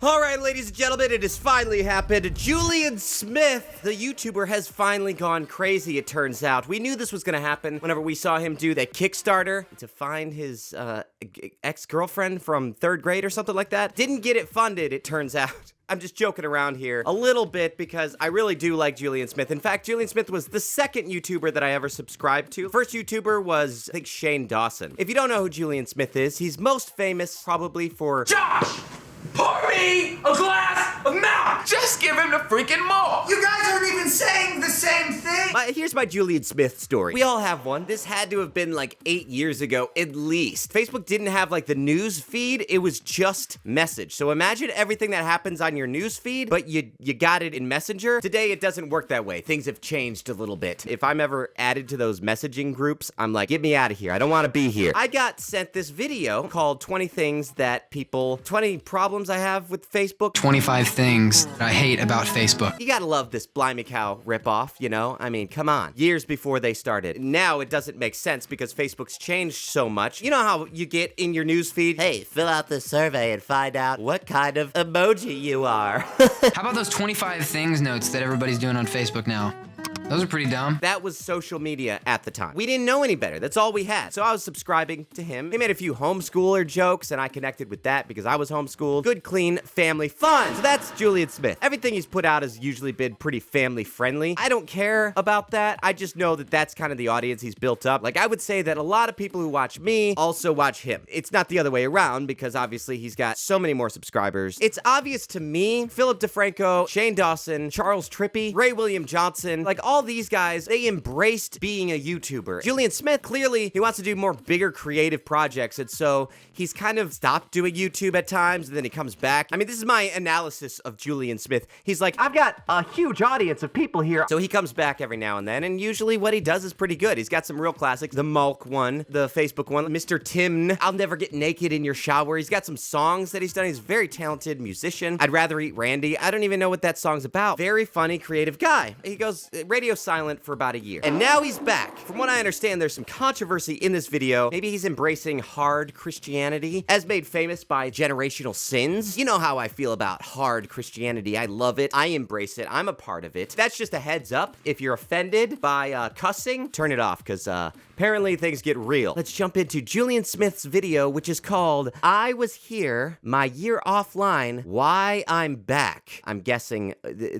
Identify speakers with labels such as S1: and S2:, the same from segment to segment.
S1: All right, ladies and gentlemen, it has finally happened. Julian Smith, the YouTuber, has finally gone crazy, it turns out. We knew this was going to happen whenever we saw him do that Kickstarter to find his ex-girlfriend from 3rd grade or something like that. Didn't get it funded, it turns out. I'm just joking around here a little bit because I really do like Julian Smith. In fact, Julian Smith was the 2nd YouTuber that I ever subscribed to. First YouTuber was, I think, Shane Dawson. If you don't know who Julian Smith is, he's most famous probably for...
S2: Josh! Pour me a glass of milk! Just give him the freaking milk!
S3: You guys aren't even saying the same thing!
S1: Here's my Julian Smith story. We all have one. This had to have been like 8 years ago, at least. Facebook didn't have like the news feed. It was just message. So imagine everything that happens on your news feed, but you got it in Messenger. Today, it doesn't work that way. Things have changed a little bit. If I'm ever added to those messaging groups, I'm like, get me out of here. I don't want to be here. I got sent this video called 20 Problems I Have with Facebook.
S4: 25 things I hate about Facebook.
S1: You gotta love this Blimey Cow ripoff, you know? I mean, come on. Years before they started. Now it doesn't make sense because Facebook's changed so much. You know how you get in your newsfeed, hey, fill out this survey and find out what kind of emoji you are.
S4: How about those 25 things notes that everybody's doing on Facebook now? Those are pretty dumb.
S1: That was social media at the time. We didn't know any better. That's all we had. So I was subscribing to him. He made a few homeschooler jokes, and I connected with that because I was homeschooled. Good, clean, family fun. So that's Julian Smith. Everything he's put out has usually been pretty family friendly. I don't care about that. I just know that that's kind of the audience he's built up. Like, I would say that a lot of people who watch me also watch him. It's not the other way around because obviously he's got so many more subscribers. It's obvious to me, Philip DeFranco, Shane Dawson, Charles Trippy, Ray William Johnson, like all these guys, they embraced being a YouTuber. Julian Smith, clearly, he wants to do more bigger creative projects, and so he's kind of stopped doing YouTube at times, and then he comes back. I mean, this is my analysis of Julian Smith. He's like, I've got a huge audience of people here, so he comes back every now and then, and usually what he does is pretty good. He's got some real classics, the Mulk one, the Facebook one, Mr. Tim, I'll Never Get Naked in Your Shower. He's got some songs that he's done. He's a very talented musician. I'd Rather Eat Randy. I don't even know what that song's about. Very funny, creative guy. He goes radio silent for about a year. And now he's back. From what I understand, there's some controversy in this video. Maybe he's embracing hard Christianity, as made famous by generational sins. You know how I feel about hard Christianity. I love it. I embrace it. I'm a part of it. That's just a heads up. If you're offended by cussing, turn it off, because apparently things get real. Let's jump into Julian Smith's video, which is called I Was Here, My Year Offline, Why I'm Back. I'm guessing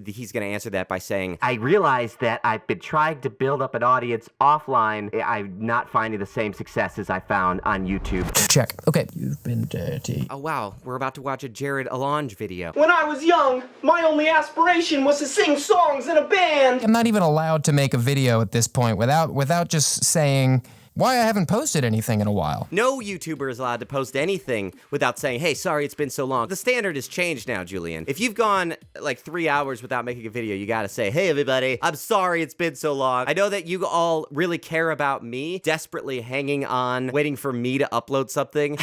S1: he's going to answer that by saying, I realized that I've been trying to build up an audience offline. I'm not finding the same successes I found on YouTube.
S4: Check. Okay. You've been dirty.
S1: Oh, wow. We're about to watch a Jared Alonge video.
S5: When I was young, my only aspiration was to sing songs in a band.
S4: I'm not even allowed to make a video at this point without just saying why I haven't posted anything in a while.
S1: No YouTuber is allowed to post anything without saying, hey, sorry, it's been so long. The standard has changed now, Julian. If you've gone like 3 hours without making a video, you gotta say, hey, everybody, I'm sorry it's been so long. I know that you all really care about me, desperately hanging on, waiting for me to upload something.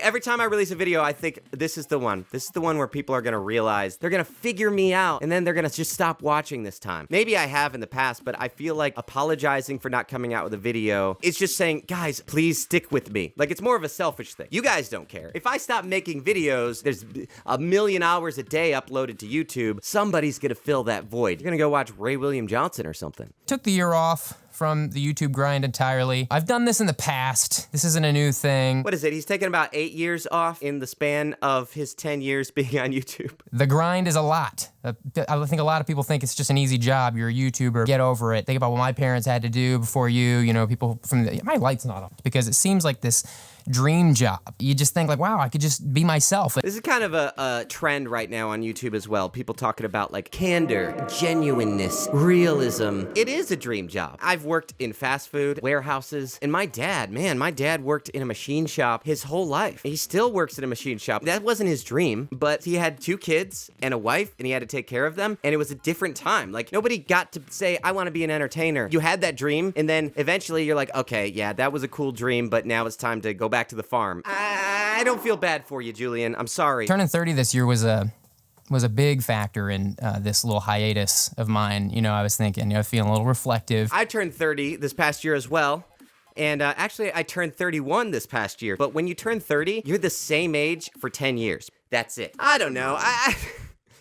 S1: Every time I release a video, I think this is the one. This is the one where people are gonna realize they're gonna figure me out, and then they're gonna just stop watching this time. Maybe I have in the past, but I feel like apologizing for not coming out with a video, it's just saying, guys, please stick with me. Like, it's more of a selfish thing. You guys don't care. If I stop making videos, there's a million hours a day uploaded to YouTube, somebody's gonna fill that void. You're gonna go watch Ray William Johnson or something.
S4: Took the year off from the YouTube grind entirely. I've done this in the past. This isn't a new thing.
S1: What is it? He's taken about 8 years off in the span of his 10 years being on YouTube.
S4: The grind is a lot. I think a lot of people think it's just an easy job. You're a YouTuber. Get over it. Think about what my parents had to do before you know, people from my light's not on because it seems like this dream job. You just think like, wow, I could just be myself.
S1: This is kind of a trend right now on YouTube as well. People talking about like candor, genuineness, realism. It is a dream job. I've worked in fast food, warehouses, and my dad worked in a machine shop his whole life. He still works in a machine shop. That wasn't his dream, but he had 2 kids and a wife, and he had to take care of them, and it was a different time. Like, nobody got to say, I want to be an entertainer. You had that dream, and then eventually you're like, okay, yeah, that was a cool dream, but now it's time to go back to the farm. I don't feel bad for you, Julian. I'm sorry.
S4: Turning 30 this year was a big factor in this little hiatus of mine. You know, I was thinking, feeling a little reflective.
S1: I turned 30 this past year as well. And actually, I turned 31 this past year. But when you turn 30, you're the same age for 10 years. That's it. I don't know.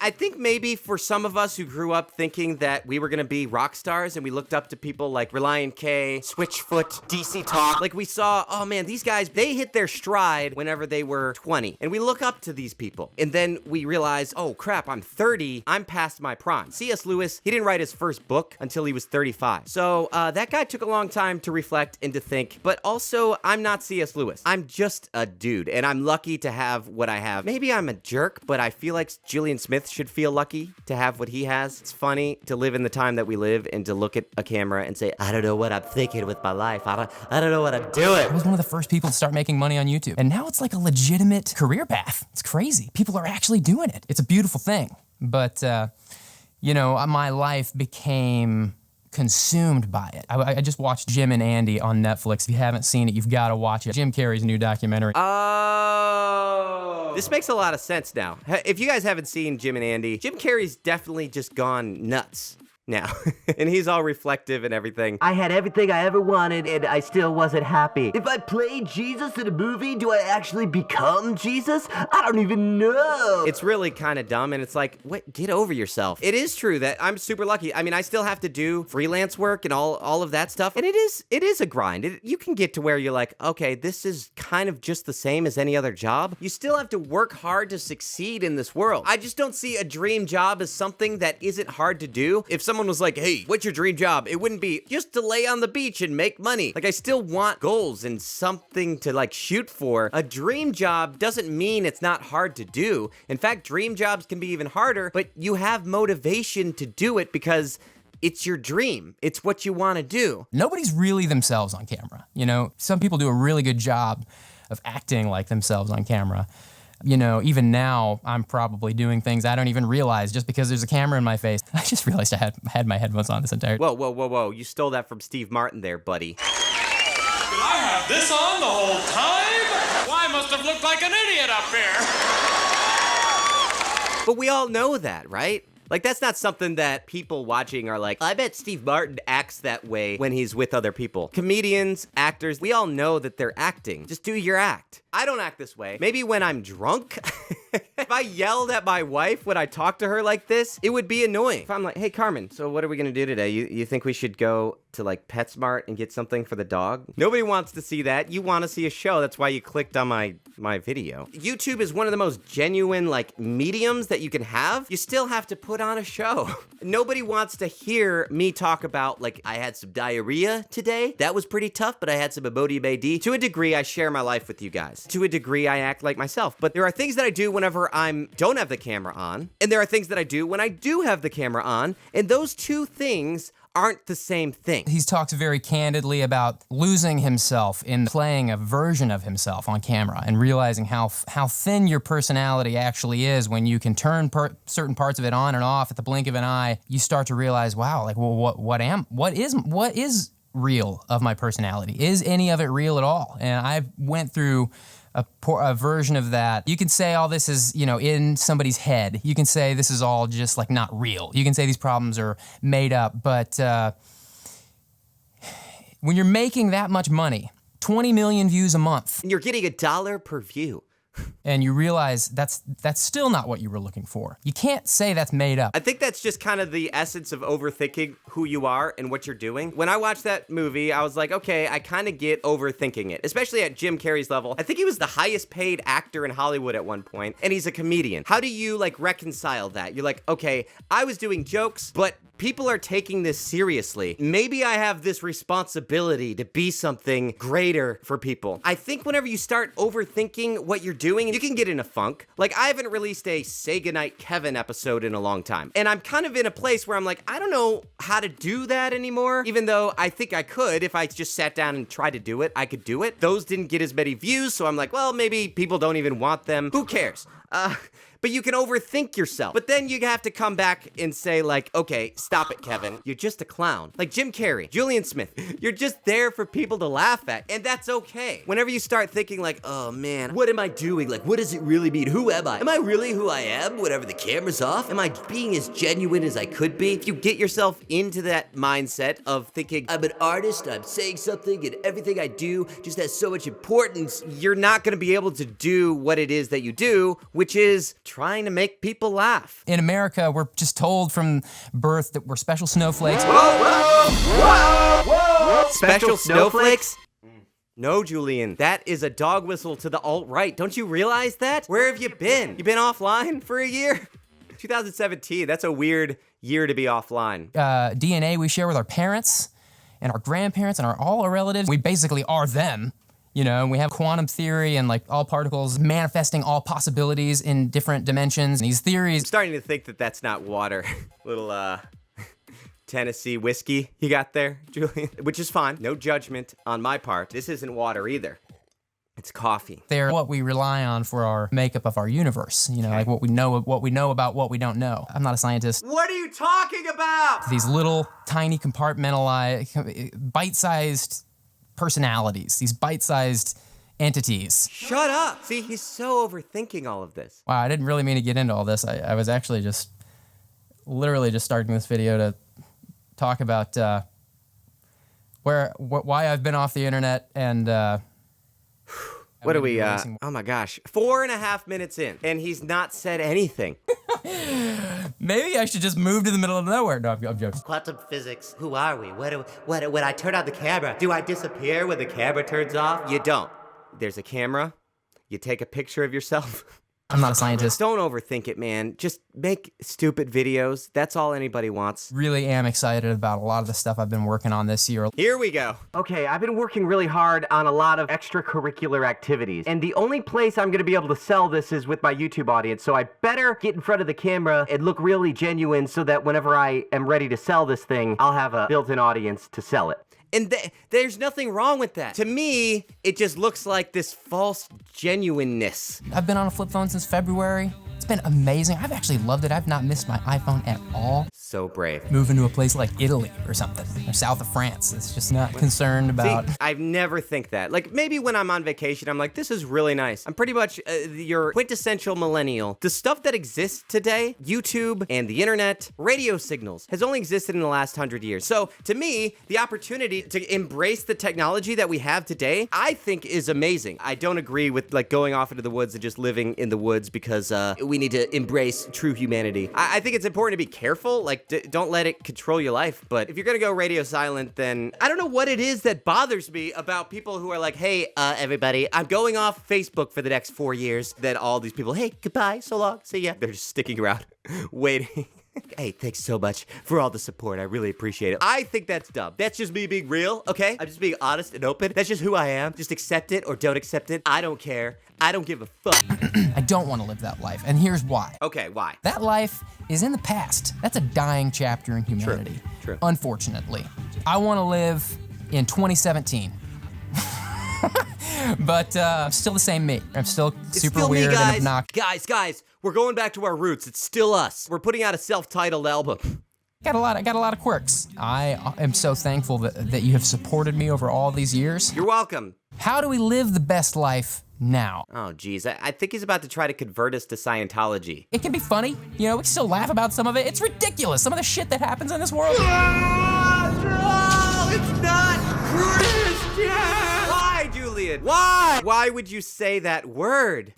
S1: I think maybe for some of us who grew up thinking that we were gonna be rock stars and we looked up to people like Relient K, Switchfoot, DC Talk, like we saw, oh man, these guys, they hit their stride whenever they were 20. And we look up to these people. And then we realize, oh crap, I'm 30, I'm past my prime. C.S. Lewis, he didn't write his first book until he was 35. So that guy took a long time to reflect and to think, but also I'm not C.S. Lewis. I'm just a dude and I'm lucky to have what I have. Maybe I'm a jerk, but I feel like Julian Smith should feel lucky to have what he has. It's funny to live in the time that we live and to look at a camera and say, I don't know what I'm thinking with my life. I don't know what I'm doing.
S4: I was one of the first people to start making money on YouTube. And now it's like a legitimate career path. It's crazy. People are actually doing it. It's a beautiful thing. But, my life became consumed by it. I just watched Jim and Andy on Netflix. If you haven't seen it, you've got to watch it. Jim Carrey's new documentary.
S1: Oh, this makes a lot of sense now. If you guys haven't seen Jim and Andy, Jim Carrey's definitely just gone nuts now. And he's all reflective and everything.
S6: I had everything I ever wanted and I still wasn't happy. If I played Jesus in a movie, do I actually become Jesus? I don't even know.
S1: It's really kind of dumb and it's like, what? Get over yourself. It is true that I'm super lucky. I mean, I still have to do freelance work and all of that stuff. And it is a grind. You can get to where you're like, okay, this is kind of just the same as any other job. You still have to work hard to succeed in this world. I just don't see a dream job as something that isn't hard to do. If someone was like, hey, what's your dream job? It wouldn't be just to lay on the beach and make money. Like, I still want goals and something to like shoot for. A dream job doesn't mean it's not hard to do. In fact, dream jobs can be even harder, but you have motivation to do it because it's your dream. It's what you want to do.
S4: Nobody's really themselves on camera. Some people do a really good job of acting like themselves on camera. Even now, I'm probably doing things I don't even realize just because there's a camera in my face. I just realized I had my headphones on this entire time.
S1: Whoa. You stole that from Steve Martin there, buddy.
S7: Did I have this on the whole time? Well, I must have looked like an idiot up here.
S1: But we all know that, right? Like, that's not something that people watching are like, I bet Steve Martin acts that way when he's with other people. Comedians, actors, we all know that they're acting. Just do your act. I don't act this way. Maybe when I'm drunk. If I yelled at my wife when I talk to her like this, it would be annoying. If I'm like, hey, Carmen, so what are we gonna do today? You think we should go to like PetSmart and get something for the dog? Nobody wants to see that. You want to see a show. That's why you clicked on my video. YouTube is one of the most genuine like mediums that you can have. You still have to put on a show. Nobody wants to hear me talk about like, I had some diarrhea today. That was pretty tough, but I had some Imodium AD. To a degree, I share my life with you guys. To a degree, I act like myself. But there are things that I do whenever don't have the camera on, and there are things that I do when I do have the camera on, and those two things aren't the same thing.
S4: He talks very candidly about losing himself in playing a version of himself on camera and realizing how thin your personality actually is when you can turn certain parts of it on and off at the blink of an eye. You start to realize, wow, like, well, what is real of my personality? Is any of it real at all? And I went through a version of that. You can say all this is, in somebody's head. You can say this is all just like not real. You can say these problems are made up. But when you're making that much money, 20 million views a month,
S1: And you're getting $1 per view.
S4: and you realize that's still not what you were looking for. You can't say that's made up.
S1: I think that's just kind of the essence of overthinking who you are and what you're doing. When I watched that movie, I was like, okay, I kind of get overthinking it, especially at Jim Carrey's level. I think he was the highest paid actor in Hollywood at one point, and he's a comedian. How do you like reconcile that? You're like, okay, I was doing jokes, but people are taking this seriously. Maybe I have this responsibility to be something greater for people. I think whenever you start overthinking what you're doing, you can get in a funk. Like, I haven't released a Say Goodnight Kevin episode in a long time. And I'm kind of in a place where I'm like, I don't know how to do that anymore. Even though I think I could, if I just sat down and tried to do it, I could do it. Those didn't get as many views, so I'm like, well, maybe people don't even want them. Who cares? But you can overthink yourself. But then you have to come back and say like, okay, stop it, Kevin. You're just a clown. Like Jim Carrey, Julian Smith, you're just there for people to laugh at. And that's okay. Whenever you start thinking like, oh man, what am I doing? Like, what does it really mean? Who am I? Am I really who I am whenever the camera's off? Am I being as genuine as I could be? If you get yourself into that mindset of thinking, I'm an artist, I'm saying something, and everything I do just has so much importance, you're not gonna be able to do what it is that you do which is trying to make people laugh.
S4: In America, we're just told from birth that we're special snowflakes.
S1: Special snowflakes? No, Julian, that is a dog whistle to the alt-right. Don't you realize that? Where have you been? You been offline for a year? 2017, that's a weird year to be offline.
S4: DNA we share with our parents and our grandparents and all our relatives. We basically are them. You know, and we have quantum theory and like all particles manifesting all possibilities in different dimensions. And these theories.
S1: I'm starting to think that that's not water. Little, Tennessee whiskey you got there, Julian, which is fine. No judgment on my part. This isn't water either. It's coffee.
S4: They're what we rely on for our makeup of our universe. You know, like what we know about what we don't know. I'm not a scientist.
S1: What are you talking about?
S4: These little tiny compartmentalized, bite-sized personalities, these bite-sized entities.
S1: Shut up. See, he's so overthinking all of this.
S4: Wow, I didn't really mean to get into all this. I was actually literally just starting this video to talk about why I've been off the internet and
S1: what are we, oh my gosh, 4.5 minutes in, and he's not said anything.
S4: Maybe I should just move to the middle of nowhere. No, I'm joking.
S6: Quantum physics. Who are we? When I turn on the camera, do I disappear when the camera turns off?
S1: You don't. There's a camera. You take a picture of yourself.
S4: I'm not a scientist.
S1: Don't overthink it, man. Just make stupid videos. That's all anybody wants.
S4: Really am excited about a lot of the stuff I've been working on this year.
S1: Here we go.
S6: Okay, I've been working really hard on a lot of extracurricular activities, and the only place I'm gonna be able to sell this is with my YouTube audience, so I better get in front of the camera and look really genuine so that whenever I am ready to sell this thing, I'll have a built-in audience to sell it.
S1: And there's nothing wrong with that. To me, it just looks like this false genuineness.
S4: I've been on a flip phone since February. It's been amazing. I've actually loved it. I've not missed my iPhone at all.
S1: So brave.
S4: Moving to a place like Italy or something, or south of France. It's just not concerned about.
S1: See, I never think that. Like, maybe when I'm on vacation, I'm like, this is really nice. I'm pretty much your quintessential millennial. The stuff that exists today, YouTube and the internet, radio signals, has only existed in the last 100 years. So, to me, the opportunity to embrace the technology that we have today, I think is amazing. I don't agree with, like, going off into the woods and just living in the woods because we need to embrace true humanity. I think it's important to be careful. Like, don't let it control your life. But if you're gonna go radio silent, then I don't know what it is that bothers me about people who are like, hey, everybody, I'm going off Facebook for the next 4 years. Then all these people, hey, goodbye, so long, see ya. They're just sticking around, waiting. Hey, thanks so much for all the support. I really appreciate it. I think that's dumb. That's just me being real, okay? I'm just being honest and open. That's just who I am. Just accept it or don't accept it. I don't care. I don't give a fuck.
S4: I don't want to live that life, and here's why.
S1: Okay, why?
S4: That life is in the past. That's a dying chapter in humanity.
S1: True.
S4: Unfortunately. I want to live in 2017. But I'm still the same me. I'm still super
S1: still
S4: weird
S1: me,
S4: and obnoxious.
S1: Guys, we're going back to our roots. It's still us. We're putting out a self-titled album.
S4: I got a lot of quirks. I am so thankful that you have supported me over all these years.
S1: You're welcome.
S4: How do we live the best life now?
S1: Oh, geez. I think he's about to try to convert us to Scientology.
S4: It can be funny. You know, we can still laugh about some of it. It's ridiculous. Some of the shit that happens in this world.
S1: No, it's not Christian! Why, Julian? Why? Why would you say that word?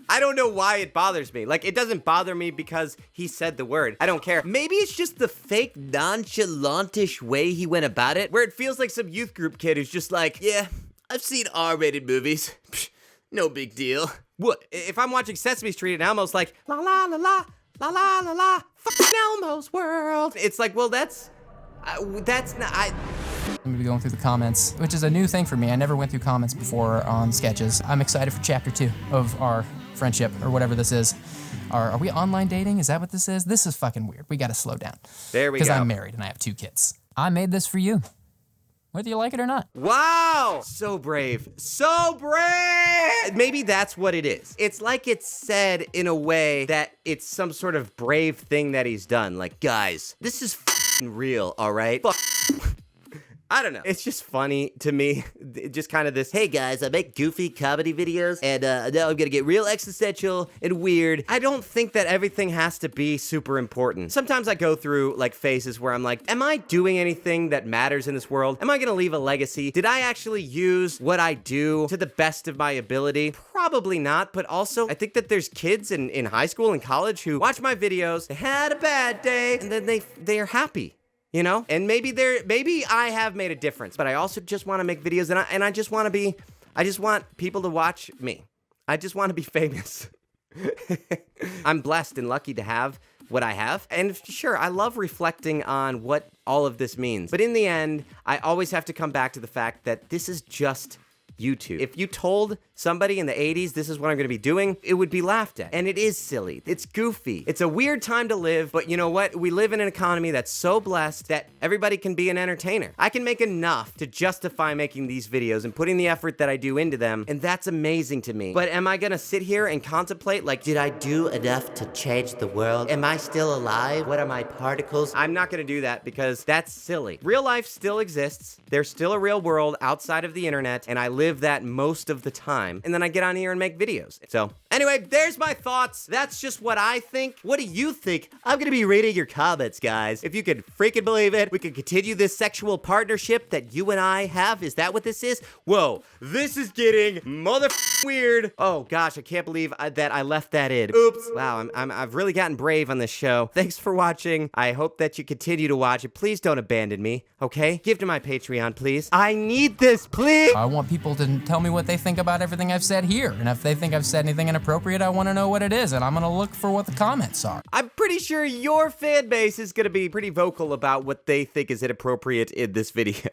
S1: I don't know why it bothers me. Like, it doesn't bother me because he said the word. I don't care. Maybe it's just the fake nonchalantish way he went about it, where it feels like some youth group kid who's just like, yeah, I've seen R-rated movies. Psh, no big deal. What? If I'm watching Sesame Street and Elmo's like, la la la la, la la la la, fucking Elmo's world. It's like, well, that's not,
S4: I'm gonna be going through the comments, which is a new thing for me. I never went through comments before on sketches. I'm excited for chapter 2 of our friendship, or whatever this is. Are we online dating? Is that what this is? This is fucking weird. We gotta slow down.
S1: There we go.
S4: Because I'm married and I have 2 kids. I made this for you, whether you like it or not.
S1: Wow! So brave. So brave! Maybe that's what it is. It's like it's said in a way that it's some sort of brave thing that he's done. Like, guys, this is f***ing real, all right? I don't know. It's just funny to me. Just kind of this, hey guys, I make goofy comedy videos and now I'm gonna get real existential and weird. I don't think that everything has to be super important. Sometimes I go through like phases where I'm like, am I doing anything that matters in this world? Am I gonna leave a legacy? Did I actually use what I do to the best of my ability? Probably not, but also I think that there's kids in high school and college who watch my videos, they had a bad day, and then they are happy. You know, and maybe I have made a difference, but I also just want to make videos, and I just want people to watch me. I just want to be famous. I'm blessed and lucky to have what I have, and sure, I love reflecting on what all of this means. But in the end, I always have to come back to the fact that this is just YouTube. If you told somebody in the 80s this is what I'm going to be doing, it would be laughed at. And it is silly. It's goofy. It's a weird time to live, but you know what? We live in an economy that's so blessed that everybody can be an entertainer. I can make enough to justify making these videos and putting the effort that I do into them, and that's amazing to me. But am I going to sit here and contemplate, like, did I do enough to change the world? Am I still alive? What are my particles? I'm not going to do that because that's silly. Real life still exists. There's still a real world outside of the internet, and I live that most of the time, and then I get on here and make videos. So anyway, there's my thoughts. That's just what I think. What do you think? I'm gonna be reading your comments, guys. If you could freaking believe it, we could continue this sexual partnership that you and I have. Is that what this is? Whoa, this is getting weird. Oh gosh, I can't believe that I left that in. Oops. Wow, I've really gotten brave on this show. Thanks for watching. I hope that you continue to watch it. Please don't abandon me, okay? Give to my Patreon, please. I need this, please.
S4: I want people to tell me what they think about everything I've said here. And if they think I've said anything inappropriate, I want to know what it is. And I'm going to look for what the comments are.
S1: I'm pretty sure your fan base is going to be pretty vocal about what they think is inappropriate in this video.